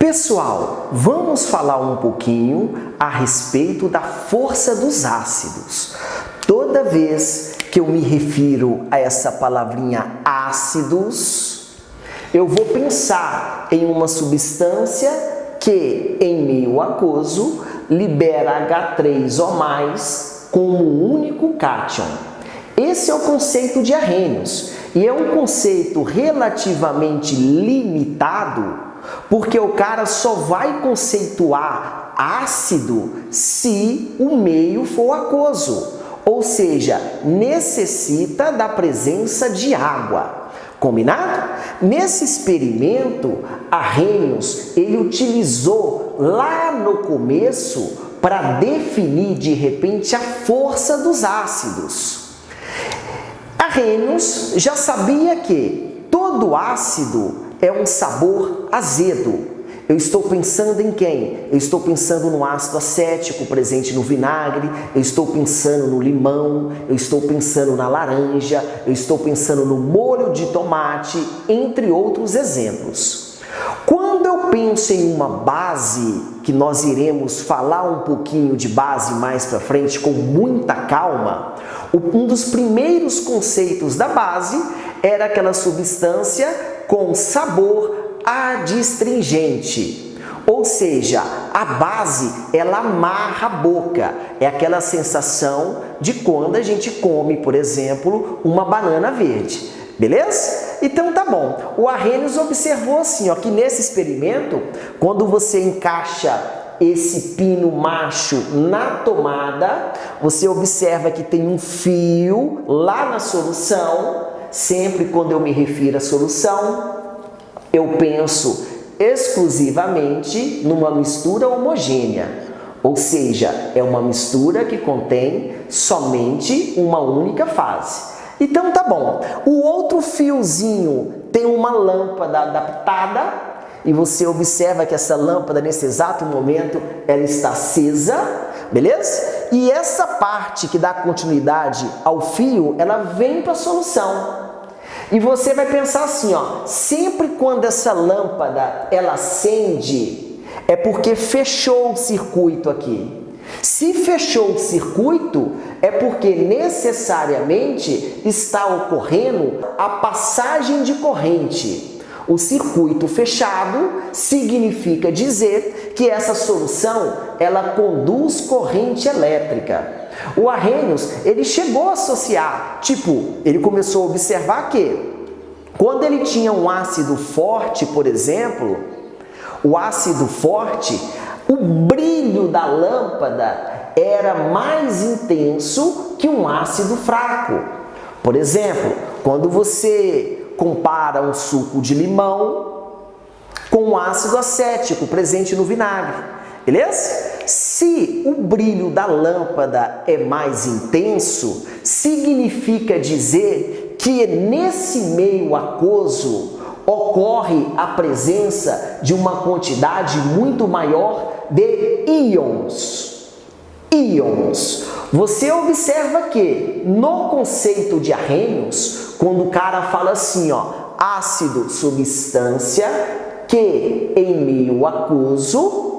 Pessoal, vamos falar um pouquinho a respeito da força dos ácidos. Toda vez que eu me refiro a essa palavrinha ácidos, eu vou pensar em uma substância que, em meio aquoso, libera H3O+, como um único cátion. Esse é o conceito de Arrhenius, e é um conceito relativamente limitado, porque o cara só vai conceituar ácido se o meio for aquoso, ou seja, necessita da presença de água. Combinado? Nesse experimento, Arrhenius, ele utilizou lá no começo para definir de repente a força dos ácidos. Arrhenius já sabia que todo ácido é um sabor azedo. Eu estou pensando em quem? Eu estou pensando no ácido acético presente no vinagre, eu estou pensando no limão, eu estou pensando na laranja, eu estou pensando no molho de tomate, entre outros exemplos. Quando eu penso em uma base, que nós iremos falar um pouquinho de base mais para frente com muita calma, um dos primeiros conceitos da base era aquela substância com sabor adstringente. Ou seja, a base, ela amarra a boca. É aquela sensação de quando a gente come, por exemplo, uma banana verde. Beleza? Então tá bom. O Arrhenius observou assim, ó, que nesse experimento, quando você encaixa esse pino macho na tomada, você observa que tem um fio lá na solução. Sempre quando eu me refiro à solução, eu penso exclusivamente numa mistura homogênea, ou seja, é uma mistura que contém somente uma única fase. Então tá bom, o outro fiozinho tem uma lâmpada adaptada e você observa que essa lâmpada nesse exato momento ela está acesa, beleza? E essa parte que dá continuidade ao fio, ela vem para a solução. E você vai pensar assim, ó, sempre quando essa lâmpada ela acende, é porque fechou o circuito aqui. Se fechou o circuito, é porque necessariamente está ocorrendo a passagem de corrente. O circuito fechado significa dizer que essa solução ela conduz corrente elétrica. O Arrhenius, ele chegou a associar, ele começou a observar que quando ele tinha um ácido forte, por exemplo, o ácido forte, o brilho da lâmpada era mais intenso que um ácido fraco. Por exemplo, quando você compara um suco de limão com um ácido acético presente no vinagre, beleza? Se o brilho da lâmpada é mais intenso, significa dizer que nesse meio aquoso ocorre a presença de uma quantidade muito maior de íons. Íons. Você observa que no conceito de Arrhenius, quando o cara fala assim, ó, ácido, substância que em meio aquoso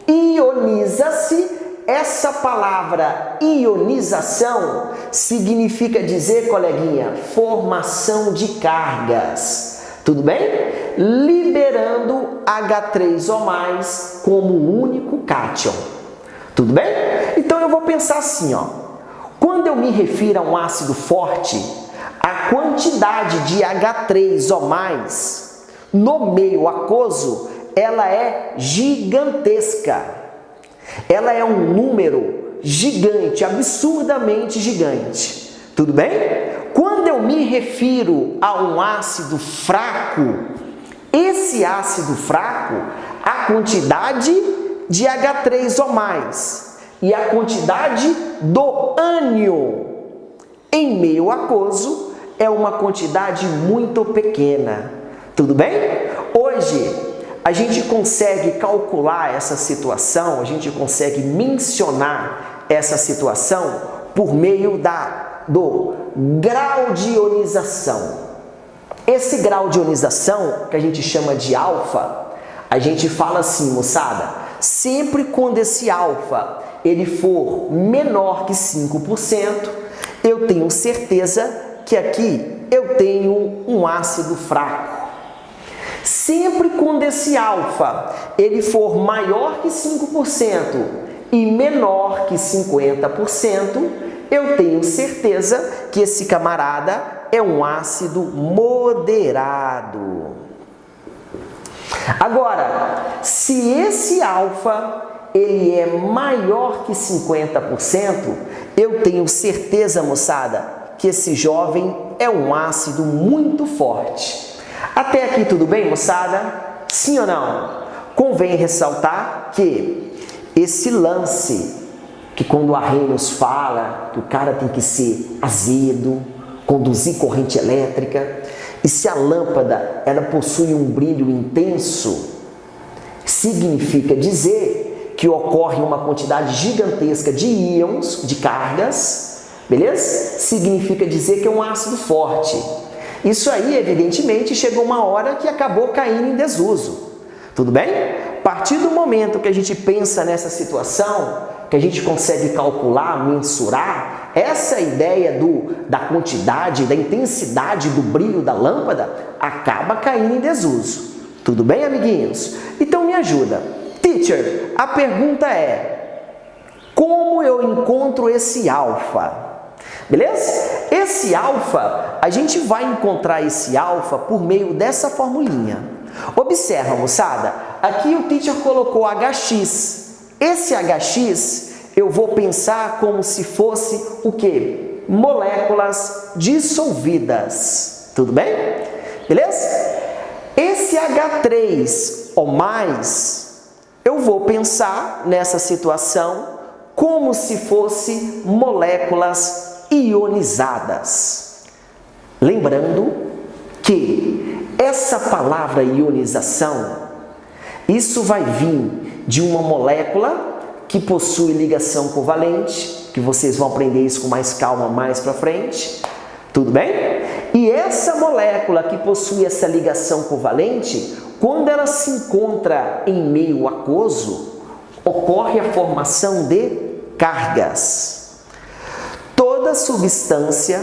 ioniza-se, essa palavra ionização significa dizer, coleguinha, formação de cargas. Tudo bem? Liberando H3O+, como um único cátion. Tudo bem? Então eu vou pensar assim, ó. Quando eu me refiro a um ácido forte, a quantidade de H3O+, no meio aquoso, ela é gigantesca. Ela é um número gigante, absurdamente gigante. Tudo bem? Quando eu me refiro a um ácido fraco, esse ácido fraco, a quantidade de H3O+, e a quantidade do ânion em meio aquoso é uma quantidade muito pequena. Tudo bem? Hoje, a gente consegue calcular essa situação, a gente consegue mencionar essa situação por meio do grau de ionização. Esse grau de ionização, que a gente chama de alfa, a gente fala assim, moçada, sempre quando esse alfa ele for menor que 5%, eu tenho certeza que aqui eu tenho um ácido fraco. Sempre quando esse alfa ele for maior que 5% e menor que 50%, eu tenho certeza que esse camarada é um ácido moderado. Agora, se esse alfa ele é maior que 50%, eu tenho certeza, moçada, que esse jovem é um ácido muito forte. Até aqui tudo bem, moçada? Sim ou não? Convém ressaltar que esse lance, que quando a Arrhenius fala que o cara tem que ser azedo, conduzir corrente elétrica, e se a lâmpada ela possui um brilho intenso, significa dizer que ocorre uma quantidade gigantesca de íons, de cargas, beleza? Significa dizer que é um ácido forte. Isso aí, evidentemente, chegou uma hora que acabou caindo em desuso. Tudo bem? A partir do momento que a gente pensa nessa situação, que a gente consegue calcular, mensurar, essa ideia da quantidade, da intensidade do brilho da lâmpada, acaba caindo em desuso. Tudo bem, amiguinhos? Então me ajuda. Teacher, a pergunta é: como eu encontro esse alfa? Beleza? Esse alfa, a gente vai encontrar esse alfa por meio dessa formulinha. Observa, moçada, aqui o teacher colocou HX. Esse HX, eu vou pensar como se fosse o quê? Moléculas dissolvidas. Tudo bem? Beleza? Esse H3 ou mais, eu vou pensar nessa situação como se fosse moléculas ionizadas. Lembrando que essa palavra ionização, isso vai vir de uma molécula que possui ligação covalente, que vocês vão aprender isso com mais calma mais para frente. Tudo bem? E essa molécula que possui essa ligação covalente, quando ela se encontra em meio aquoso, ocorre a formação de cargas. Toda substância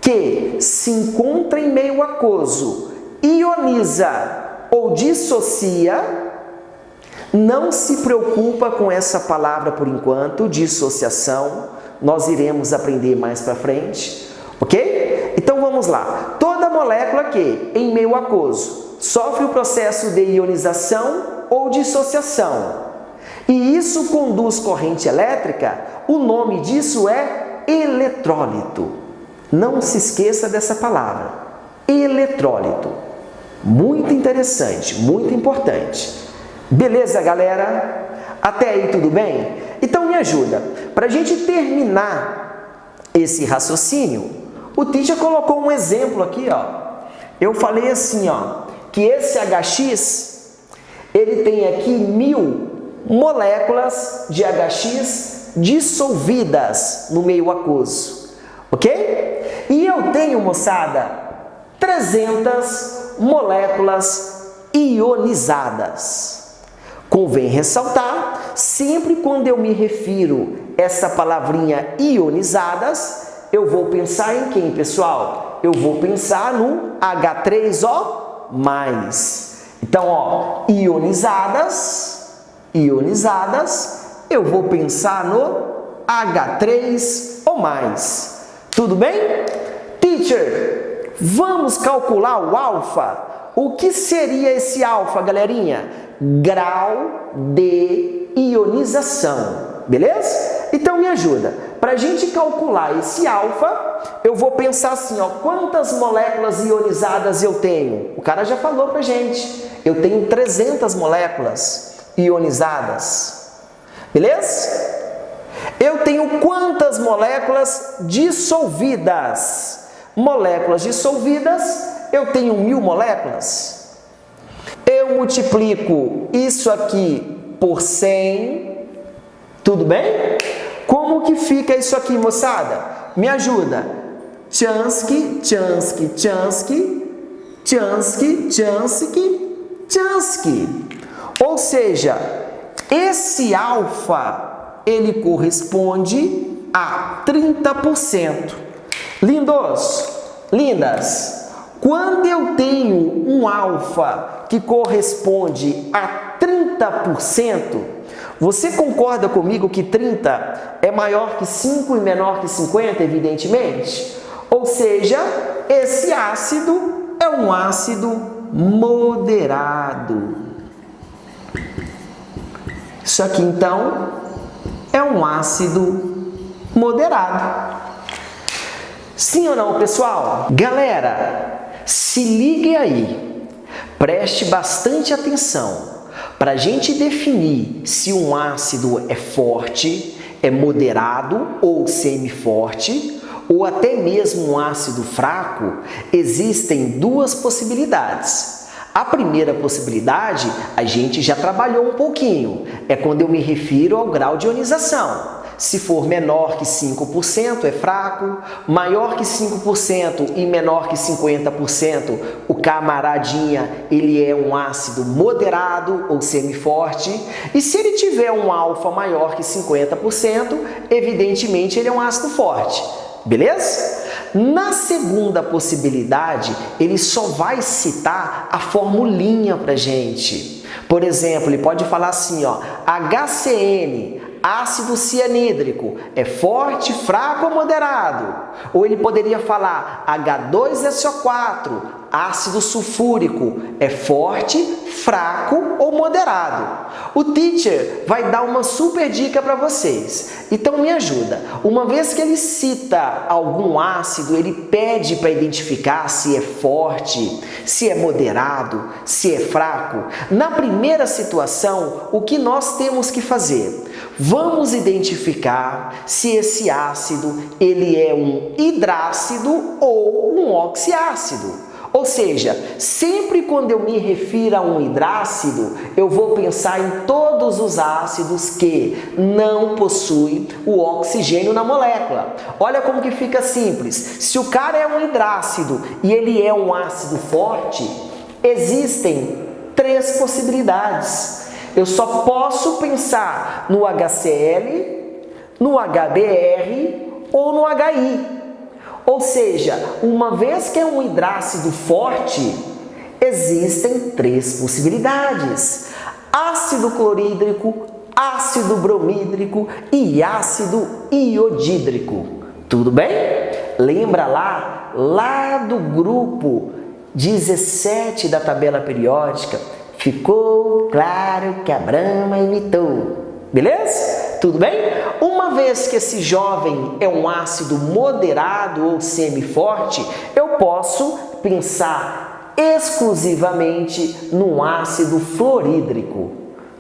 que se encontra em meio aquoso, ioniza ou dissocia, não se preocupa com essa palavra por enquanto, dissociação, nós iremos aprender mais para frente, ok? Então vamos lá. Toda molécula que, em meio aquoso, sofre o processo de ionização ou dissociação, e isso conduz corrente elétrica, o nome disso é eletrólito. Não se esqueça dessa palavra, eletrólito. Muito interessante, muito importante. Beleza, galera? Até aí tudo bem? Então me ajuda. Para a gente terminar esse raciocínio, o teacher colocou um exemplo aqui, ó. Eu falei assim, ó, que esse HX, ele tem aqui 1000 moléculas de HX dissolvidas no meio aquoso, ok? E eu tenho, moçada, 300 moléculas ionizadas. Convém ressaltar, sempre quando eu me refiro a essa palavrinha ionizadas, eu vou pensar em quem, pessoal? Eu vou pensar no H3O+. Então, ó, ionizadas, eu vou pensar no H3O+. Tudo bem? Teacher, vamos calcular o alfa? O que seria esse alfa, galerinha? Grau de ionização, beleza? Então me ajuda. Para a gente calcular esse alfa, eu vou pensar assim, ó, quantas moléculas ionizadas eu tenho? O cara já falou pra gente. Eu tenho 300 moléculas ionizadas, beleza? Eu tenho quantas moléculas dissolvidas? Moléculas dissolvidas, eu tenho 1000 moléculas. Eu multiplico isso aqui por 100, tudo bem? Como que fica isso aqui, moçada? Me ajuda. Tchansky, Tchansky, Tchansky, Tchansky, Tchansky, Tchansky. seja, esse alfa, ele corresponde a 30%. Lindos, lindas, quando eu tenho um alfa que corresponde a 30%, você concorda comigo que 30 é maior que 5 e menor que 50, evidentemente? Ou seja, esse ácido é um ácido moderado. Isso aqui, então, é um ácido moderado. Sim ou não, pessoal? Galera, se ligue aí. Preste bastante atenção para a gente definir se um ácido é forte, é moderado ou semiforte, ou até mesmo um ácido fraco. Existem duas possibilidades. A primeira possibilidade a gente já trabalhou um pouquinho, é quando eu me refiro ao grau de ionização. Se for menor que 5% é fraco, maior que 5% e menor que 50%, o camaradinha, ele é um ácido moderado ou semiforte. E se ele tiver um alfa maior que 50%, evidentemente ele é um ácido forte. Beleza? Na segunda possibilidade, ele só vai citar a formulinha pra gente. Por exemplo, ele pode falar assim, ó, HCN, ácido cianídrico, é forte, fraco ou moderado? Ou ele poderia falar H2SO4, ácido sulfúrico, é forte, fraco ou moderado? O teacher vai dar uma super dica para vocês. Então me ajuda. Uma vez que ele cita algum ácido, ele pede para identificar se é forte, se é moderado, se é fraco. Na primeira situação, o que nós temos que fazer? Vamos identificar se esse ácido ele é um hidrácido ou um oxiácido. Ou seja, sempre quando eu me refiro a um hidrácido, eu vou pensar em todos os ácidos que não possuem o oxigênio na molécula. Olha como que fica simples. Se o cara é um hidrácido e ele é um ácido forte, existem 3 possibilidades. Eu só posso pensar no HCl, no HBr ou no HI. Ou seja, uma vez que é um hidrácido forte, existem 3 possibilidades: ácido clorídrico, ácido bromídrico e ácido iodídrico. Tudo bem? Lembra lá do grupo 17 da tabela periódica? Ficou claro que a Brahma imitou. Beleza? Tudo bem? Uma vez que esse jovem é um ácido moderado ou semiforte, eu posso pensar exclusivamente num ácido fluorídrico.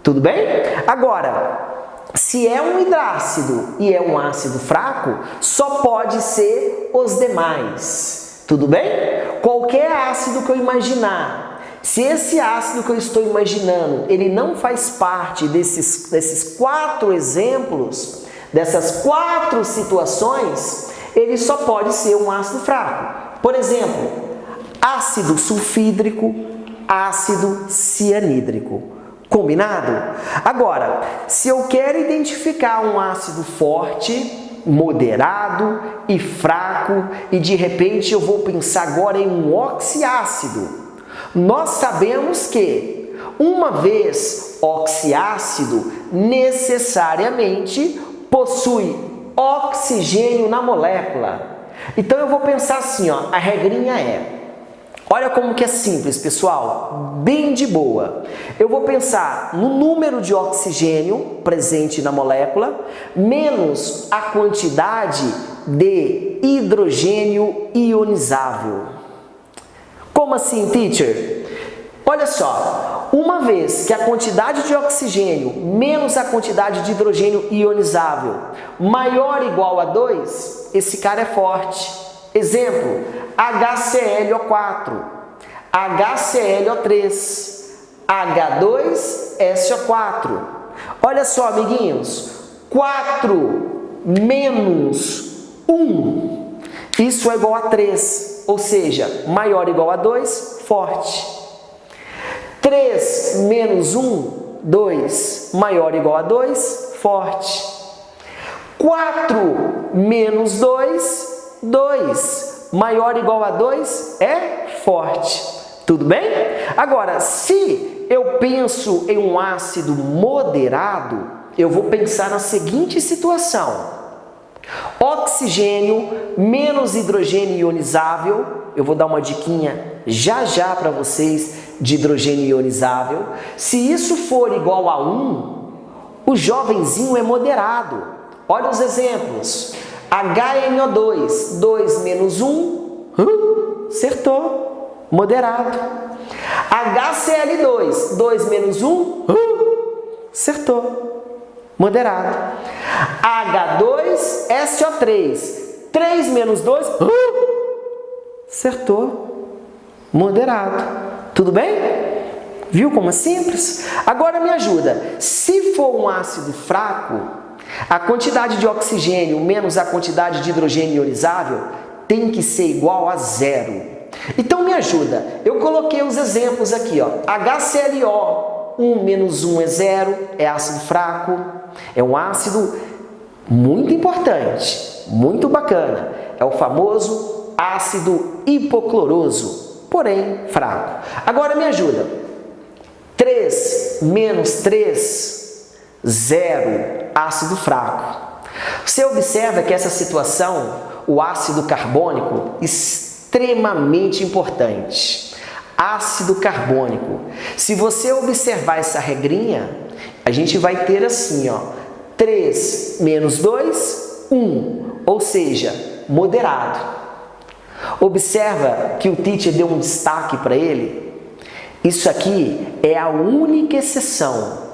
Tudo bem? Agora, se é um hidrácido e é um ácido fraco, só pode ser os demais. Tudo bem? Qualquer ácido que eu imaginar. Se esse ácido que eu estou imaginando, ele não faz parte desses 4 exemplos, dessas 4 situações, ele só pode ser um ácido fraco. Por exemplo, ácido sulfídrico, ácido cianídrico. Combinado? Agora, se eu quero identificar um ácido forte, moderado e fraco, e de repente eu vou pensar agora em um oxiácido, nós sabemos que, uma vez oxiácido, necessariamente possui oxigênio na molécula. Então eu vou pensar assim, ó, a regrinha é, olha como que é simples, pessoal, bem de boa. Eu vou pensar no número de oxigênio presente na molécula, menos a quantidade de hidrogênio ionizável. Como assim, teacher? Olha só, uma vez que a quantidade de oxigênio menos a quantidade de hidrogênio ionizável maior ou igual a 2, esse cara é forte. Exemplo, HClO4, HClO3, H2SO4. Olha só, amiguinhos, 4 menos 1, isso é igual a 3. Ou seja, maior ou igual a 2, forte. 3 menos 1, 2 maior ou igual a 2, forte. 4 menos 2, 2 maior ou igual a 2 é forte. Tudo bem? Agora, se eu penso em um ácido moderado, eu vou pensar na seguinte situação. Oxigênio menos hidrogênio ionizável. Eu vou dar uma diquinha já para vocês de hidrogênio ionizável. Se isso for igual a 1, o jovenzinho é moderado. Olha os exemplos. HNO2, 2 menos 1, acertou, moderado. HCl2, 2 menos 1, acertou, moderado. H2SO3, 3 menos 2, acertou, moderado. Tudo bem? Viu como é simples? Agora me ajuda. Se for um ácido fraco, a quantidade de oxigênio menos a quantidade de hidrogênio ionizável tem que ser igual a 0. Então me ajuda. Eu coloquei os exemplos aqui, ó. HClO, 1 menos 1 é 0, é ácido fraco. É um ácido muito importante, muito bacana. É o famoso ácido hipocloroso, porém fraco. Agora me ajuda. 3 menos 3, 0, ácido fraco. Você observa que essa situação, o ácido carbônico, extremamente importante. Ácido carbônico. Se você observar essa regrinha, a gente vai ter assim, ó, 3 menos 2, 1, ou seja, moderado. Observa que o teacher deu um destaque para ele. Isso aqui é a única exceção.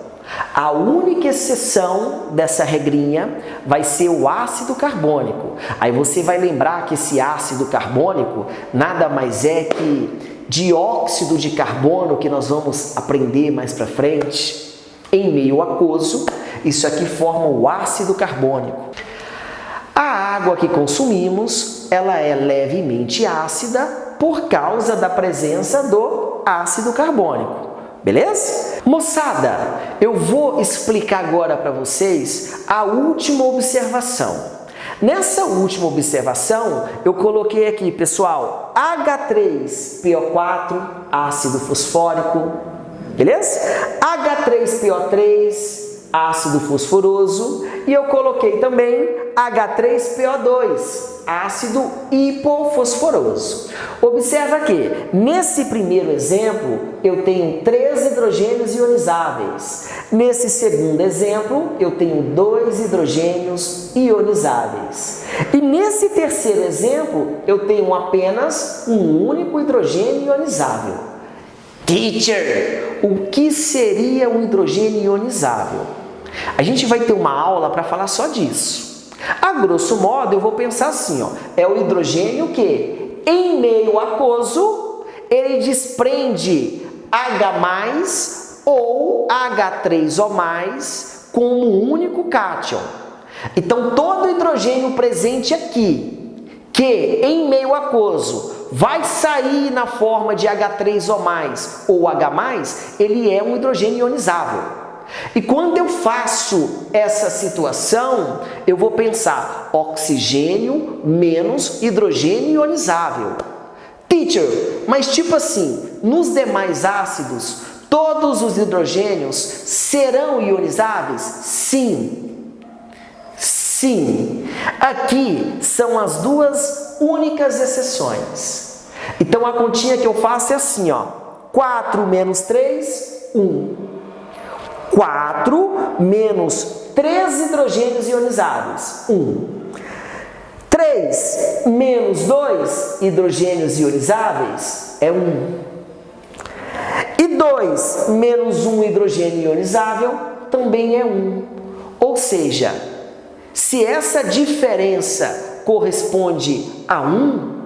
A única exceção dessa regrinha vai ser o ácido carbônico. Aí você vai lembrar que esse ácido carbônico nada mais é que dióxido de carbono, que nós vamos aprender mais para frente, em meio aquoso. Isso aqui forma o ácido carbônico. A água que consumimos, ela é levemente ácida por causa da presença do ácido carbônico. Beleza? Moçada, eu vou explicar agora para vocês a última observação. Nessa última observação, eu coloquei aqui, pessoal, H3PO4, ácido fosfórico, beleza? H3PO3, ácido fosforoso, e eu coloquei também H3PO2, ácido hipofosforoso. Observa que, nesse primeiro exemplo, eu tenho 3 hidrogênios ionizáveis. Nesse segundo exemplo, eu tenho 2 hidrogênios ionizáveis. E nesse terceiro exemplo, eu tenho apenas um único hidrogênio ionizável. Teacher, o que seria um hidrogênio ionizável? A gente vai ter uma aula para falar só disso. A grosso modo, eu vou pensar assim, ó, é o hidrogênio que, em meio aquoso, ele desprende H+, ou H3O+, como um único cátion. Então, todo hidrogênio presente aqui, que em meio aquoso vai sair na forma de H3O+, ou H+, ele é um hidrogênio ionizável. E quando eu faço essa situação, eu vou pensar oxigênio menos hidrogênio ionizável. Teacher, mas tipo assim, nos demais ácidos, todos os hidrogênios serão ionizáveis? Sim. Sim. Aqui são as duas únicas exceções. Então a continha que eu faço é assim, ó. 4 menos 3, 1. 4 menos 3 hidrogênios ionizáveis, 1. 3 menos 2 hidrogênios ionizáveis é 1. E 2 menos 1 hidrogênio ionizável também é 1. Ou seja, se essa diferença corresponde a 1,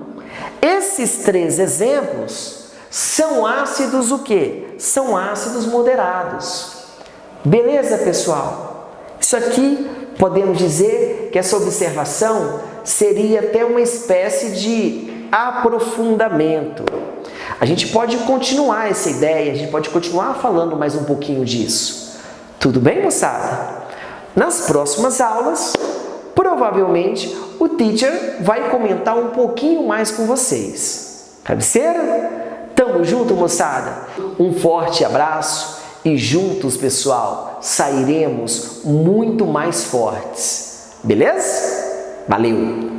esses 3 exemplos são ácidos o quê? São ácidos moderados. Beleza, pessoal? Isso aqui, podemos dizer que essa observação seria até uma espécie de aprofundamento. A gente pode continuar essa ideia, a gente pode continuar falando mais um pouquinho disso. Tudo bem, moçada? Nas próximas aulas, provavelmente o teacher vai comentar um pouquinho mais com vocês. Cabeceira? Tamo junto, moçada? Um forte abraço e juntos, pessoal, sairemos muito mais fortes. Beleza? Valeu!